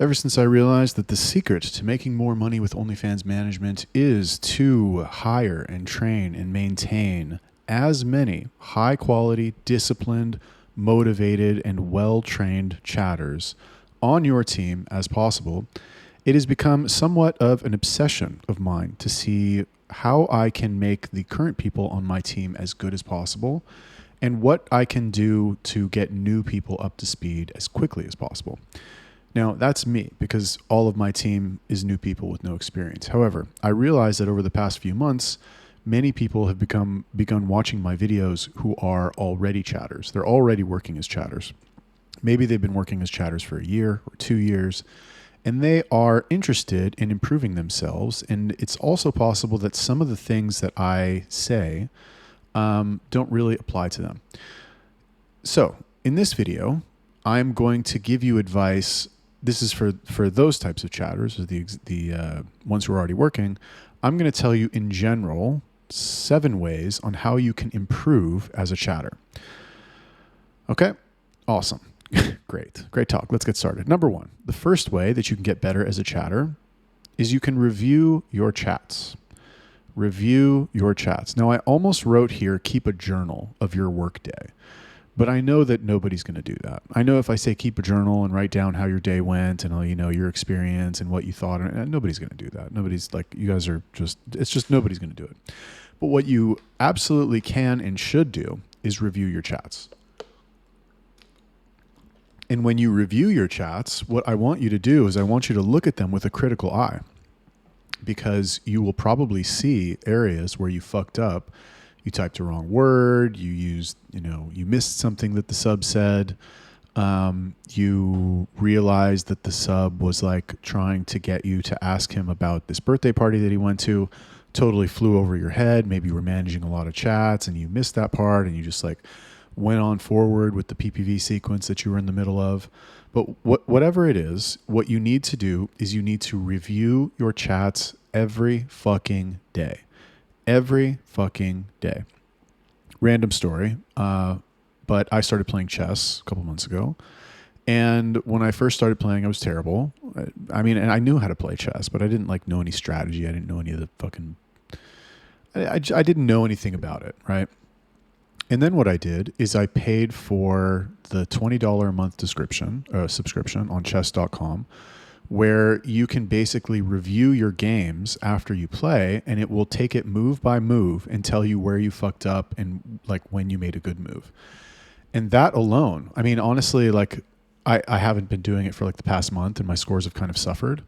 Ever since I realized that the secret to making more money with OnlyFans management is to hire and train and maintain as many high quality, disciplined, motivated, and well trained chatters on your team as possible, it has become somewhat of an obsession of mine to see how I can make the current people on my team as good as possible and what I can do to get new people up to speed as quickly as possible. Now, that's me because all of my team is new people with no experience. However, I realize that over the past few months, many people have begun watching my videos who are already chatters. They're already working as chatters. Maybe they've been working as chatters for a year or 2 years, and they are interested in improving themselves. And it's also possible that some of the things that I say don't really apply to them. So in this video, I'm going to give you advice. This is for those types of chatters, or the ones who are already working. I'm going to tell you in general 7 ways on how you can improve as a chatter. Okay, awesome. Great talk. Let's get started. Number 1, the first way that you can get better as a chatter is you can review your chats. Review your chats. Now, I almost wrote here, keep a journal of your workday. But I know that nobody's going to do that. I know if I say keep a journal and write down how your day went and your experience and what you thought, nobody's going to do that. Nobody's like, you guys are just, it's just nobody's going to do it. But what you absolutely can and should do is review your chats. And when you review your chats, what I want you to do is I want you to look at them with a critical eye, because you will probably see areas where you fucked up. You typed a wrong word, you missed something that the sub said. You realized that the sub was like trying to get you to ask him about this birthday party that he went to, totally flew over your head. Maybe you were managing a lot of chats and you missed that part and you just like went on forward with the PPV sequence that you were in the middle of. But whatever it is, what you need to do is you need to review your chats every fucking day. Every fucking day. Random story, but I started playing chess a couple months ago. And when I first started playing, I was terrible. I mean, and I knew how to play chess, but I didn't like know any strategy. I didn't know any of the fucking... I didn't know anything about it, right? And then what I did is I paid for the $20 a month subscription on chess.com, where you can basically review your games after you play, and it will take it move by move and tell you where you fucked up and like when you made a good move. And that alone, I mean, honestly, like I haven't been doing it for like the past month and my scores have kind of suffered.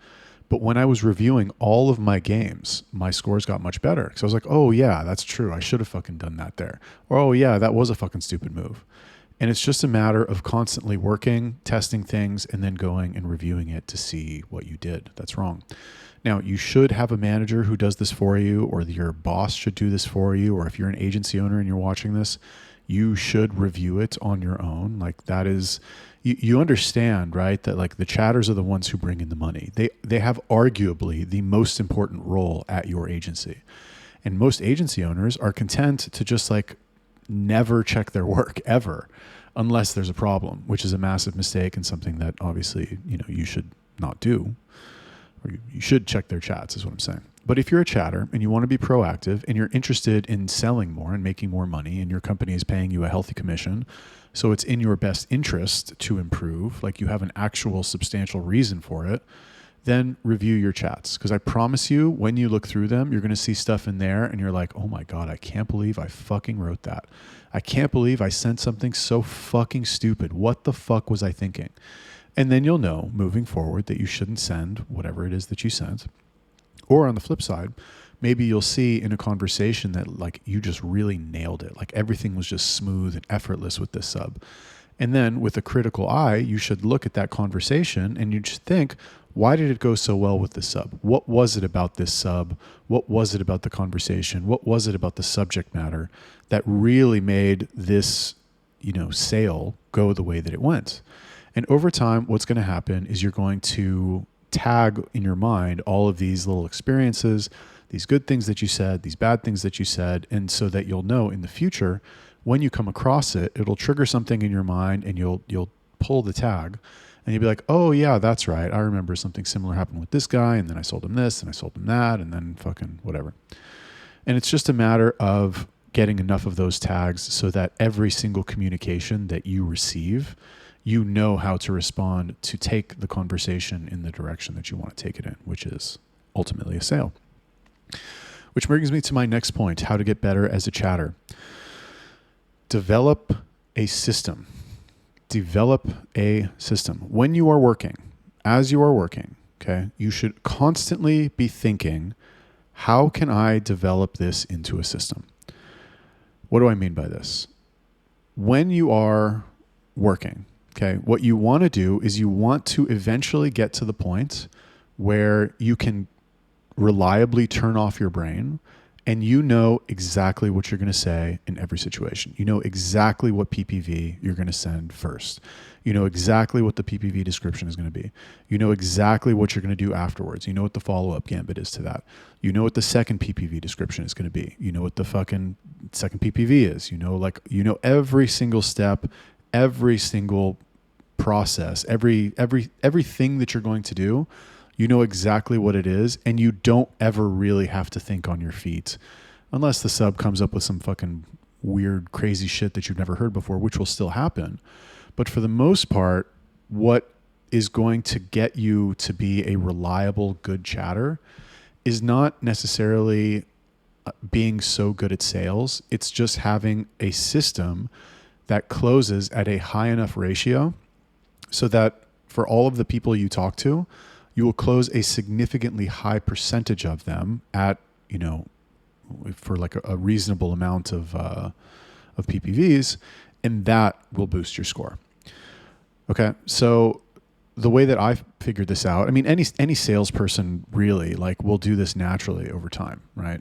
But when I was reviewing all of my games, my scores got much better. So I was like, oh yeah, that's true. I should have fucking done that there. Or, oh yeah, that was a fucking stupid move. And it's just a matter of constantly working, testing things, and then going and reviewing it to see what you did that's wrong. Now, you should have a manager who does this for you, or your boss should do this for you, or if you're an agency owner and you're watching this, you should review it on your own. Like that is, you understand, right? That like the chatters are the ones who bring in the money. They have arguably the most important role at your agency. And most agency owners are content to just like never check their work ever, unless there's a problem, which is a massive mistake and something that obviously, you should not do, or you should check their chats is what I'm saying. But if you're a chatter and you want to be proactive and you're interested in selling more and making more money and your company is paying you a healthy commission, so it's in your best interest to improve, like you have an actual substantial reason for it, then review your chats. Because I promise you, when you look through them, you're going to see stuff in there and you're like, oh my God, I can't believe I fucking wrote that. I can't believe I sent something so fucking stupid. What the fuck was I thinking? And then you'll know moving forward that you shouldn't send whatever it is that you sent. Or on the flip side, maybe you'll see in a conversation that like you just really nailed it. Like everything was just smooth and effortless with this sub. And then with a critical eye, you should look at that conversation and you just think, why did it go so well with this sub? What was it about this sub? What was it about the conversation? What was it about the subject matter that really made this, sale go the way that it went? And over time, what's going to happen is you're going to tag in your mind all of these little experiences, these good things that you said, these bad things that you said. And so that you'll know in the future, when you come across it, it'll trigger something in your mind and you'll pull the tag And you'd be like, oh yeah, that's right. I remember something similar happened with this guy, and then I sold him this and I sold him that, and then fucking whatever. And it's just a matter of getting enough of those tags so that every single communication that you receive, you know how to respond to take the conversation in the direction that you want to take it in, which is ultimately a sale. Which brings me to my next point, how to get better as a chatter. Develop a system. Develop a system. When you are working, as you are working, okay, you should constantly be thinking, how can I develop this into a system? What do I mean by this? When you are working, okay, what you want to do is you want to eventually get to the point where you can reliably turn off your brain and you know exactly what you're going to say in every situation. You know exactly what PPV you're going to send first. You know exactly what the PPV description is going to be. You know exactly what you're going to do afterwards. You know what the follow-up gambit is to that. You know what the second PPV description is going to be. You know what the fucking second PPV is. You know every single step, every single process, everything that you're going to do. You know exactly what it is, and you don't ever really have to think on your feet unless the sub comes up with some fucking weird, crazy shit that you've never heard before, which will still happen. But for the most part, what is going to get you to be a reliable, good chatter is not necessarily being so good at sales. It's just having a system that closes at a high enough ratio so that for all of the people you talk to, you will close a significantly high percentage of them at, for like a reasonable amount of PPVs, and that will boost your score. Okay. So the way that I figured this out, I mean, any salesperson really will do this naturally over time, right?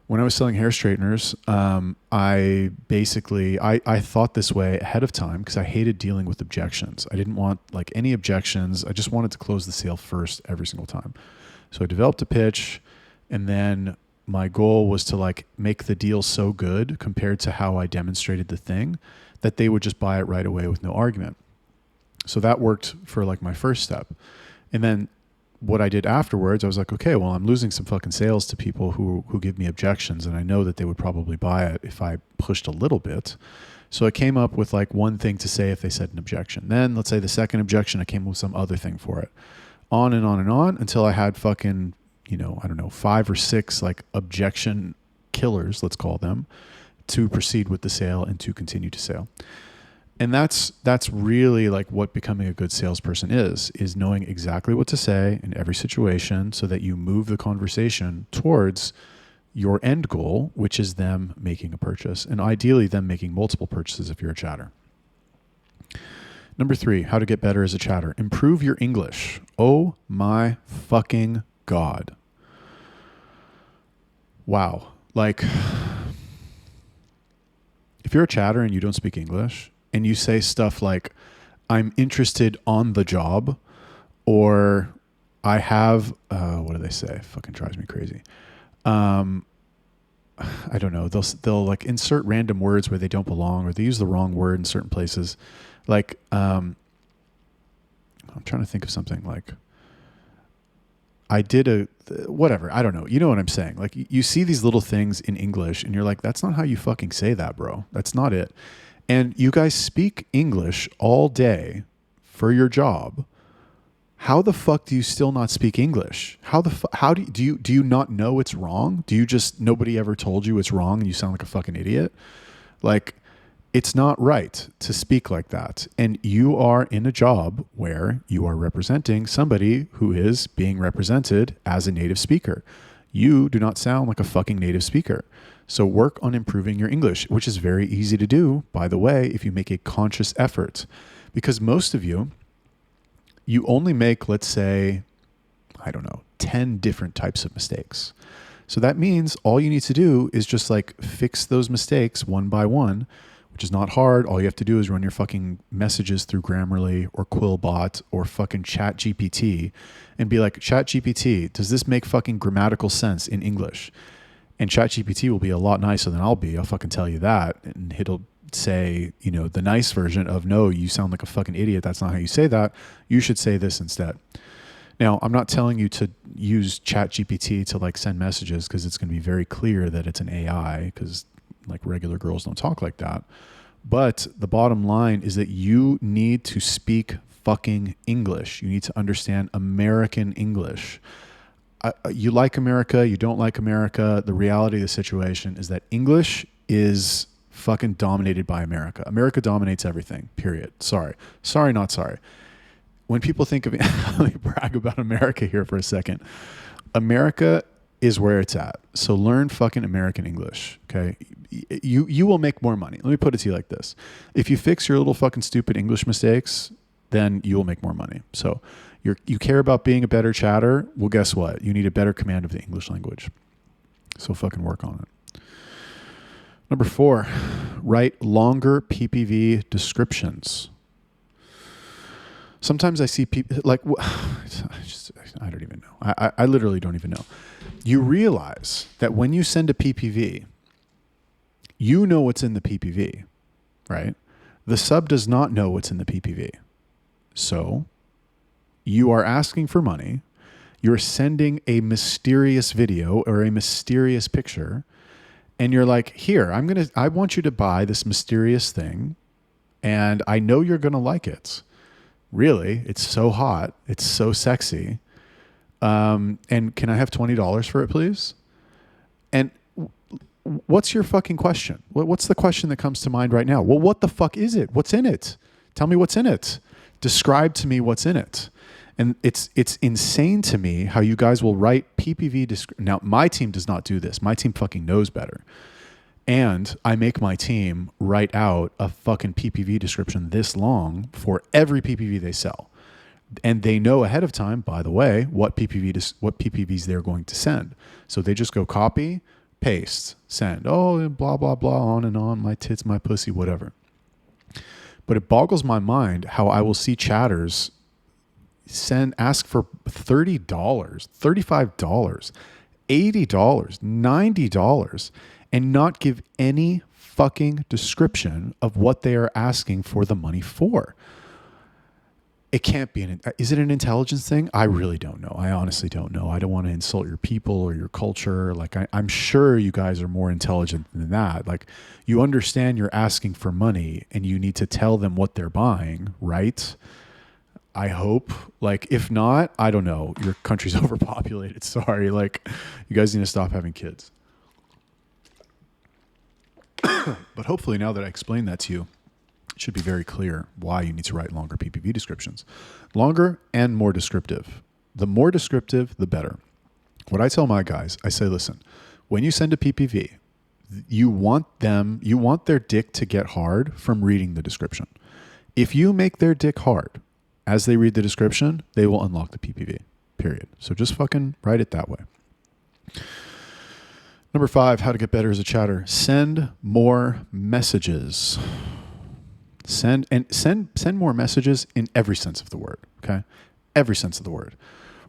When I was selling hair straighteners, I thought this way ahead of time because I hated dealing with objections. I didn't want any objections. I just wanted to close the sale first every single time. So I developed a pitch, and then my goal was to make the deal so good compared to how I demonstrated the thing that they would just buy it right away with no argument. So that worked for my first step. And then what I did afterwards, I was like, okay, well, I'm losing some fucking sales to people who give me objections, and I know that they would probably buy it if I pushed a little bit. So I came up with one thing to say if they said an objection. Then let's say the second objection, I came up with some other thing for it. On and on and on until I had fucking, 5 or 6 objection killers, let's call them, to proceed with the sale and to continue to sell. And that's really what becoming a good salesperson is knowing exactly what to say in every situation so that you move the conversation towards your end goal, which is them making a purchase, and ideally them making multiple purchases if you're a chatter. Number 3, how to get better as a chatter. Improve your English. Oh my fucking God. Wow. If you're a chatter and you don't speak English, and you say stuff like, I'm interested on the job, or I have, what do they say? Fucking drives me crazy. I don't know. They'll insert random words where they don't belong, or they use the wrong word in certain places. I'm trying to think of something I did whatever. I don't know. You know what I'm saying? You see these little things in English and you're like, that's not how you fucking say that, bro. That's not it. And you guys speak English all day for your job. How the fuck do you still not speak English? How do you not know it's wrong? Do you just, nobody ever told you it's wrong and you sound like a fucking idiot? It's not right to speak like that. And you are in a job where you are representing somebody who is being represented as a native speaker. You do not sound like a fucking native speaker. So work on improving your English, which is very easy to do, by the way, if you make a conscious effort. Because most of you only make, let's say, 10 different types of mistakes. So that means all you need to do is just fix those mistakes one by one, which is not hard. All you have to do is run your fucking messages through Grammarly or Quillbot or fucking ChatGPT and be like, ChatGPT, does this make fucking grammatical sense in English? And ChatGPT will be a lot nicer than I'll be. I'll fucking tell you that. And it'll say, you know, the nice version of, no, you sound like a fucking idiot. That's not how you say that. You should say this instead. Now, I'm not telling you to use ChatGPT to like send messages, because it's going to be very clear that it's an AI, because like regular girls don't talk like that. But the bottom line is that you need to speak fucking English. You need to understand American English. You like America, you don't like America. The reality of the situation is that English is fucking dominated by America. America dominates everything, period. Sorry, not sorry. When people think of, let me brag about America here for a second. America is where it's at. So learn fucking American English, okay? You will make more money. Let me put it to you like this. If you fix your little fucking stupid English mistakes, then you will make more money. So you care about being a better chatter. Well, guess what? You need a better command of the English language. So fucking work on it. Number 4, write longer PPV descriptions. Sometimes I see people like, I don't even know. I literally don't even know. You realize that when you send a PPV, you know what's in the PPV, right? The sub does not know what's in the PPV. So you are asking for money. You're sending a mysterious video or a mysterious picture. And you're like, here, I want you to buy this mysterious thing. And I know you're going to like it. Really, it's so hot. It's so sexy. And can I have $20 for it, please? And what's your fucking question? What's the question that comes to mind right now? Well, what the fuck is it? What's in it? Tell me what's in it. Describe to me what's in it. And it's insane to me how you guys will write PPV. Now, my team does not do this. My team fucking knows better. And I make my team write out a fucking PPV description this long for every PPV they sell. And they know ahead of time, by the way, what PPVs they're going to send. So they just go copy, paste, send. Oh, blah, blah, blah, on and on, my tits, my pussy, whatever. But it boggles my mind how I will see chatters ask for $30, $35, $80, $90, and not give any fucking description of what they are asking for the money for. It can't be is it an intelligence thing? I really don't know. I honestly don't know. I don't want to insult your people or your culture. Like I'm sure you guys are more intelligent than that. Like you understand you're asking for money and you need to tell them what they're buying, right? I hope. Like if not, I don't know. Your country's overpopulated. Sorry. Like you guys need to stop having kids. But hopefully now that I explained that to you, it should be very clear why you need to write longer PPV descriptions. Longer and more descriptive. The more descriptive, the better. What I tell my guys, I say, listen, when you send a PPV, you want their dick to get hard from reading the description. If you make their dick hard as they read the description, they will unlock the PPV, period. So just fucking write it that way. Number 5, how to get better as a chatter. Send more messages. Send more messages in every sense of the word, okay? Every sense of the word.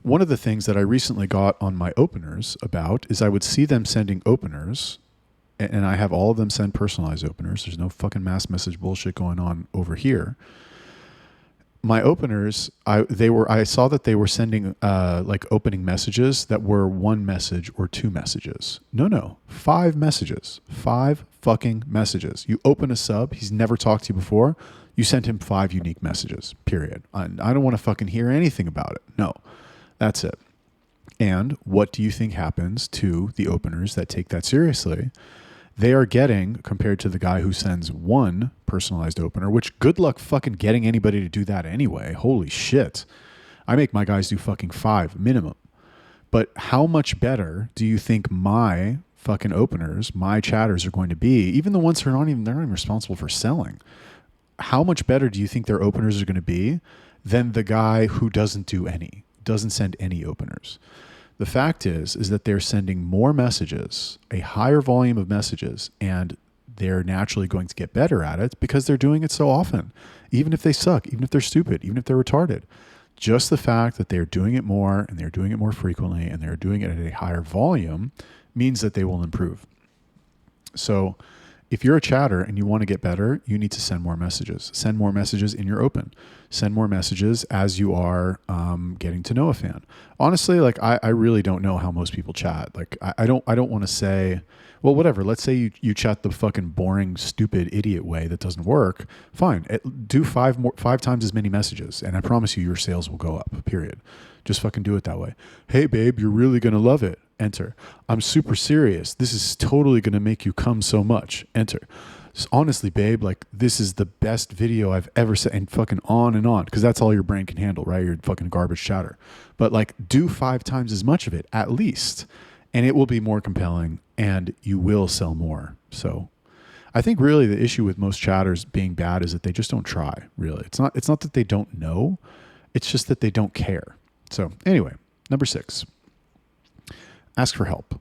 One of the things that I recently got on my openers about is I would see them sending openers, and I have all of them send personalized openers. There's no fucking mass message bullshit going on over here. My openers, I saw that they were sending like opening messages that were 1 message or 2 messages. No, 5 messages. 5 fucking messages. You open a sub, he's never talked to you before. You sent him 5 unique messages, period. I don't want to fucking hear anything about it. No, that's it. And what do you think happens to the openers that take that seriously? They are getting, compared to the guy who sends 1 personalized opener, which good luck fucking getting anybody to do that anyway. Holy shit. I make my guys do fucking 5 minimum. But how much better do you think my fucking openers, my chatters are going to be, even the ones who they're not even responsible for selling? How much better do you think their openers are going to be than the guy who doesn't send any openers? The fact is that they're sending more messages, a higher volume of messages, and they're naturally going to get better at it because they're doing it so often. Even if they suck, even if they're stupid, even if they're retarded. Just the fact that they're doing it more and they're doing it more frequently and they're doing it at a higher volume means that they will improve. So if you're a chatter and you want to get better, you need to send more messages. Send more messages in your open. Send more messages as you are getting to know a fan. Honestly, like I really don't know how most people chat. Like I don't want to say, well, whatever. Let's say you chat the fucking boring, stupid, idiot way that doesn't work. Fine. Do five times as many messages, and I promise you, your sales will go up. Period. Just fucking do it that way. Hey, babe, you're really gonna love it. Enter. I'm super serious. This is totally gonna make you come so much. Enter. So honestly, babe, like this is the best video I've ever seen, and fucking on and on, because that's all your brain can handle, right? Your fucking garbage chatter. But like, do 5 times as much of it at least, and it will be more compelling, and you will sell more. So I think really the issue with most chatters being bad is that they just don't try. Really, it's not that they don't know, it's just that they don't care. So anyway, number 6, ask for help.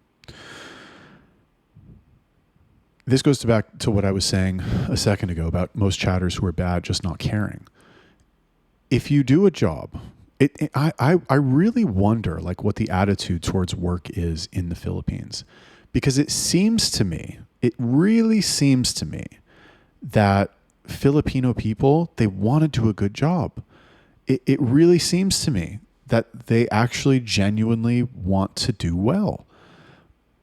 This goes back to what I was saying a second ago about most chatters who are bad just not caring. If you do a job, I really wonder like what the attitude towards work is in the Philippines, because it really seems to me that Filipino people, they want to do a good job. It really seems to me that they actually genuinely want to do well.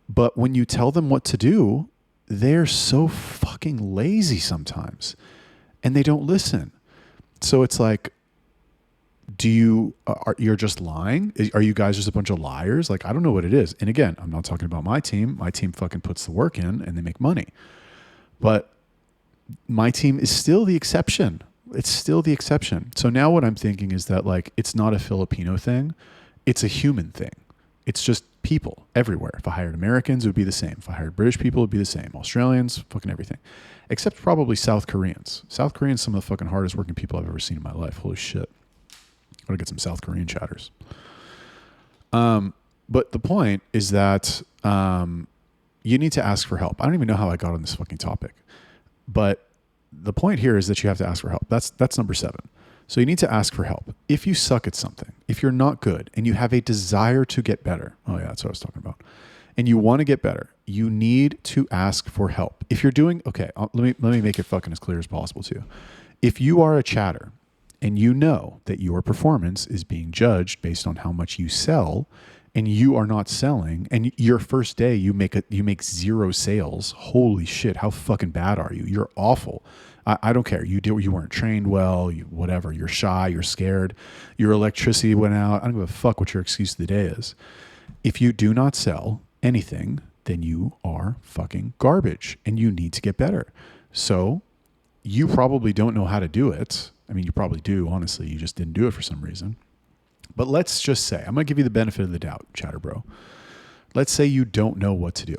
But when you tell them what to do, they're so fucking lazy sometimes, and they don't listen. So it's like, you're just lying? Are you guys just a bunch of liars? Like, I don't know what it is. And again, I'm not talking about my team. My team fucking puts the work in and they make money. But my team is still the exception. It's still the exception. So now what I'm thinking is that like, it's not a Filipino thing. It's a human thing. It's just people everywhere. If I hired Americans, it would be the same. If I hired British people, it would be the same. Australians, fucking everything. Except probably South Koreans. South Koreans, some of the fucking hardest working people I've ever seen in my life. Holy shit. I'm going to get some South Korean chatters. But the point is that you need to ask for help. I don't even know how I got on this fucking topic. But the point here is that you have to ask for help. That's number 7. So you need to ask for help. If you suck at something, if you're not good, and you have a desire to get better, oh yeah, that's what I was talking about, and you want to get better, you need to ask for help. If you're doing, okay, let me make it fucking as clear as possible too. If you are a chatter and you know that your performance is being judged based on how much you sell, and you are not selling, and your first day you make 0 sales, holy shit, how fucking bad are you? You're awful. I don't care. You weren't trained well, whatever. You're shy, you're scared, your electricity went out. I don't give a fuck what your excuse of the day is. If you do not sell anything, then you are fucking garbage and you need to get better. So you probably don't know how to do it. I mean, you probably do, honestly. You just didn't do it for some reason. But let's just say, I'm going to give you the benefit of the doubt, chatter bro. Let's say you don't know what to do.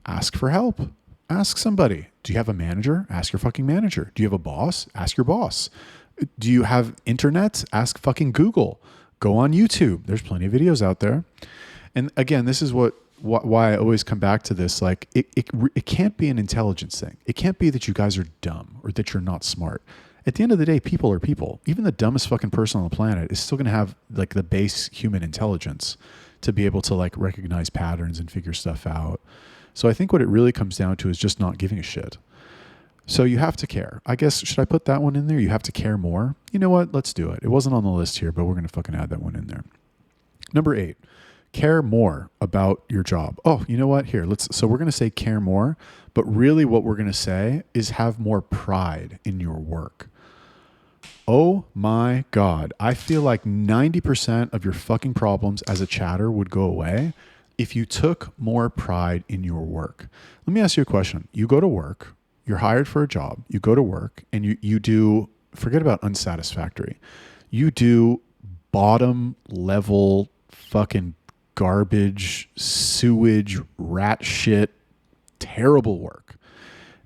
Ask for help. Ask somebody. Do you have a manager? Ask your fucking manager. Do you have a boss? Ask your boss. Do you have internet? Ask fucking Google. Go on YouTube. There's plenty of videos out there. And again, this is why I always come back to this. Like, it can't be an intelligence thing. It can't be that you guys are dumb or that you're not smart. At the end of the day, people are people. Even the dumbest fucking person on the planet is still going to have like the base human intelligence to be able to like recognize patterns and figure stuff out. So I think what it really comes down to is just not giving a shit. So you have to care. I guess, should I put that one in there? You have to care more. You know what? Let's do it. It wasn't on the list here, but we're going to fucking add that one in there. Number 8, care more about your job. Oh, you know what? Here, so we're going to say care more, but really what we're going to say is have more pride in your work. Oh my God. I feel like 90% of your fucking problems as a chatter would go away if you took more pride in your work. Let me ask you a question. You go to work, you're hired for a job, you go to work and you do, forget about unsatisfactory, you do bottom level fucking garbage, sewage, rat shit, terrible work.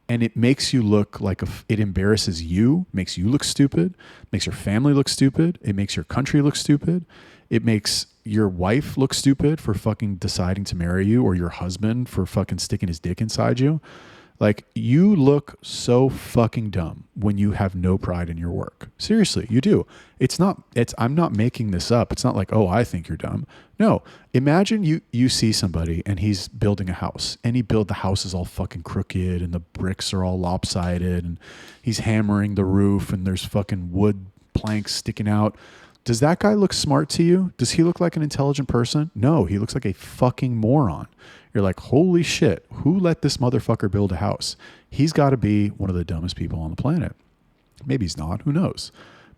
And it makes you look like it embarrasses you, makes you look stupid, makes your family look stupid, it makes your country look stupid, it makes your wife look stupid for fucking deciding to marry you, or your husband for fucking sticking his dick inside you. Like, you look so fucking dumb when you have no pride in your work. Seriously, you do. I'm not making this up. It's not like, oh, I think you're dumb. No, imagine you see somebody and he's building a house, and the house is all fucking crooked and the bricks are all lopsided, and he's hammering the roof and there's fucking wood planks sticking out. Does that guy look smart to you? Does he look like an intelligent person? No, he looks like a fucking moron. You're like, holy shit, who let this motherfucker build a house? He's got to be one of the dumbest people on the planet. Maybe he's not, who knows?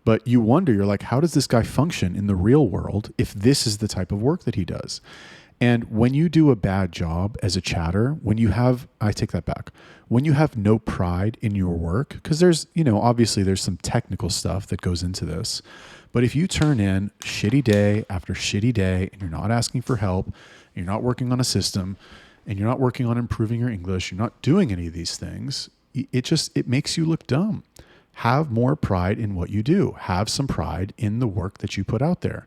But you wonder, you're like, how does this guy function in the real world if this is the type of work that he does? And when you do a bad job as a chatter, I take that back, when you have no pride in your work, because there's, obviously there's some technical stuff that goes into this. But if you turn in shitty day after shitty day and you're not asking for help, you're not working on a system, and you're not working on improving your English, you're not doing any of these things, it makes you look dumb. Have more pride in what you do. Have some pride in the work that you put out there.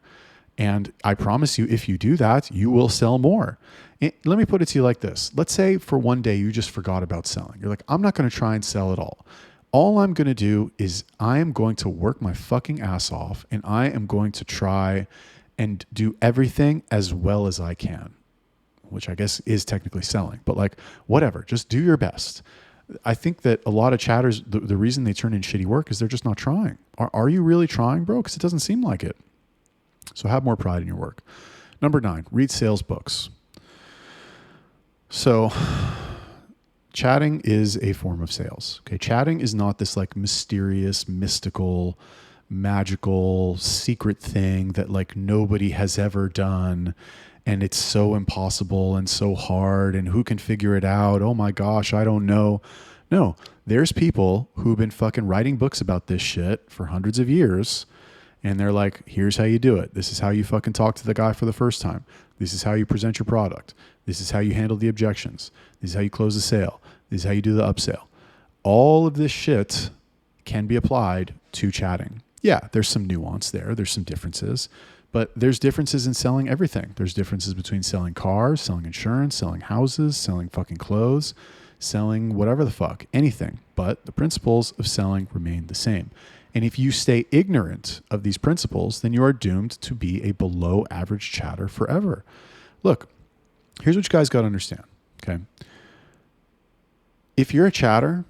And I promise you, if you do that, you will sell more. Let me put it to you like this. Let's say for one day you just forgot about selling. You're like, I'm not going to try and sell at all. All I'm going to do is I am going to work my fucking ass off, and I am going to try and do everything as well as I can, which I guess is technically selling, but like, whatever, just do your best. I think that a lot of chatters, the reason they turn in shitty work is they're just not trying. Are you really trying, bro? Because it doesn't seem like it. So have more pride in your work. Number 9, read sales books. So chatting is a form of sales. Okay. Chatting is not this like mysterious, mystical, magical, secret thing that like nobody has ever done. And it's so impossible and so hard, and who can figure it out? Oh my gosh, I don't know. No, there's people who've been fucking writing books about this shit for hundreds of years. And they're like, here's how you do it. This is how you fucking talk to the guy for the first time. This is how you present your product. This is how you handle the objections. This is how you close the sale. This is how you do the upsell. All of this shit can be applied to chatting. Yeah, there's some nuance there. There's some differences. But there's differences in selling everything. There's differences between selling cars, selling insurance, selling houses, selling fucking clothes, selling whatever the fuck, anything. But the principles of selling remain the same. And if you stay ignorant of these principles, then you are doomed to be a below average chatter forever. Look, here's what you guys got to understand. Okay. If you're a chatter,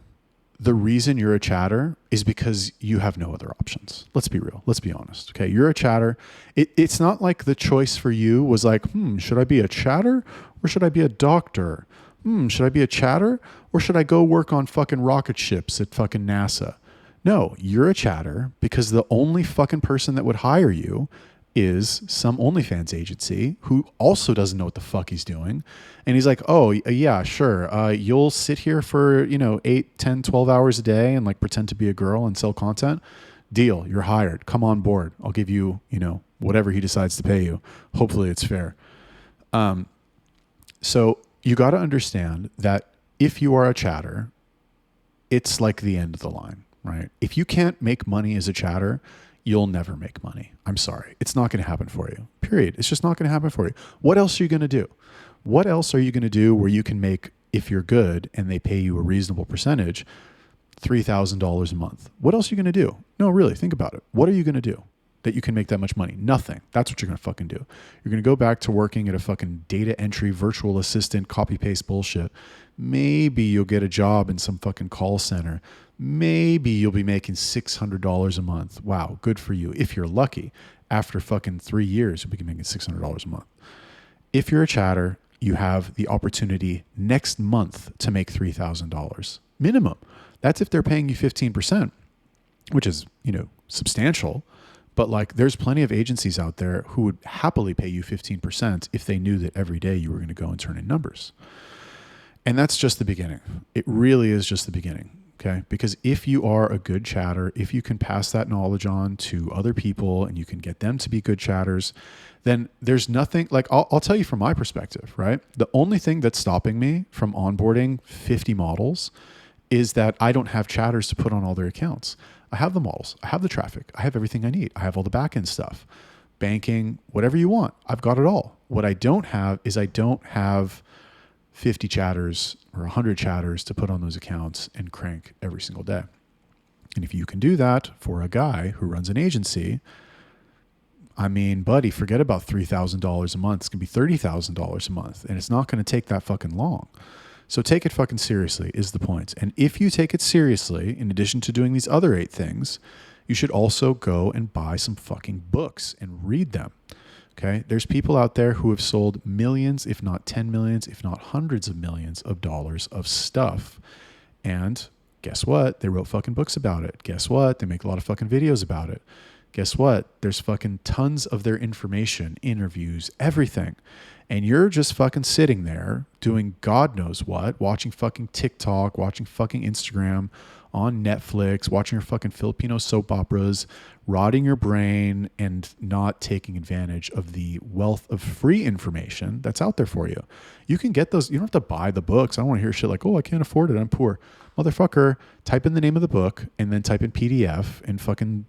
the reason you're a chatter is because you have no other options. Let's be real. Let's be honest. Okay. You're a chatter. It's not like the choice for you was like, should I be a chatter or should I be a doctor? Should I be a chatter or should I go work on fucking rocket ships at fucking NASA? No, you're a chatter because the only fucking person that would hire you is some OnlyFans agency who also doesn't know what the fuck he's doing. And he's like, oh yeah, sure. You'll sit here for, 8, 10, 12 hours a day and like pretend to be a girl and sell content. Deal. You're hired. Come on board. I'll give you, whatever he decides to pay you. Hopefully it's fair. So you got to understand that if you are a chatter, it's like the end of the line, right? If you can't make money as a chatter, you'll never make money. I'm sorry. It's not going to happen for you. Period. It's just not going to happen for you. What else are you going to do? What else are you going to do where you can make, if you're good and they pay you a reasonable percentage, $3,000 a month? What else are you going to do? No, really, think about it. What are you going to do that you can make that much money? Nothing. That's what you're going to fucking do. You're going to go back to working at a fucking data entry, virtual assistant, copy paste bullshit. Maybe you'll get a job in some fucking call center. Maybe you'll be making $600 a month. Wow, good for you. If you're lucky, after fucking 3 years, you'll be making $600 a month. If you're a chatter, you have the opportunity next month to make $3,000 minimum. That's if they're paying you 15%, which is, substantial. But like, there's plenty of agencies out there who would happily pay you 15% if they knew that every day you were going to go and turn in numbers. And that's just the beginning. It really is just the beginning. Okay. Because if you are a good chatter, if you can pass that knowledge on to other people and you can get them to be good chatters, then there's nothing like, I'll tell you from my perspective, right? The only thing that's stopping me from onboarding 50 models is that I don't have chatters to put on all their accounts. I have the models. I have the traffic. I have everything I need. I have all the back end stuff, banking, whatever you want. I've got it all. What I don't have is I don't have 50 chatters or 100 chatters to put on those accounts and crank every single day. And if you can do that for a guy who runs an agency, I mean, buddy, forget about $3,000 a month. It's going to be $30,000 a month, and it's not going to take that fucking long. So take it fucking seriously is the point. And if you take it seriously, in addition to doing these other 8 things, you should also go and buy some fucking books and read them. Okay? There's people out there who have sold millions, if not 10 millions, if not hundreds of millions of dollars of stuff. And guess what? They wrote fucking books about it. Guess what? They make a lot of fucking videos about it. Guess what? There's fucking tons of their information, interviews, everything. And you're just fucking sitting there doing God knows what, watching fucking TikTok, watching fucking Instagram, on Netflix, watching your fucking Filipino soap operas, rotting your brain and not taking advantage of the wealth of free information that's out there for you. You can get those. You don't have to buy the books. I don't want to hear shit like, oh, I can't afford it, I'm poor. Motherfucker, type in the name of the book and then type in PDF and fucking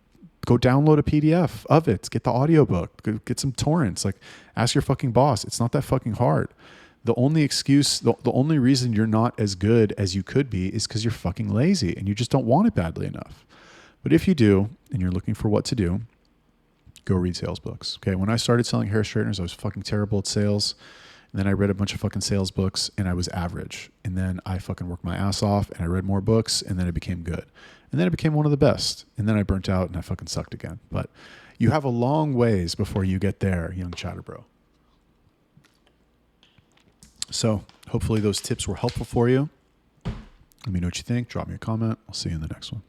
go download a PDF of it. Get the audiobook. Get some torrents. Like, ask your fucking boss. It's not that fucking hard. The only excuse, the only reason you're not as good as you could be is because you're fucking lazy and you just don't want it badly enough. But if you do, and you're looking for what to do, go read sales books. Okay. When I started selling hair straighteners, I was fucking terrible at sales. And then I read a bunch of fucking sales books and I was average. And then I fucking worked my ass off and I read more books and then I became good. And then I became one of the best. And then I burnt out and I fucking sucked again. But you have a long ways before you get there, young chatterbro. So hopefully those tips were helpful for you. Let me know what you think. Drop me a comment. I'll see you in the next one.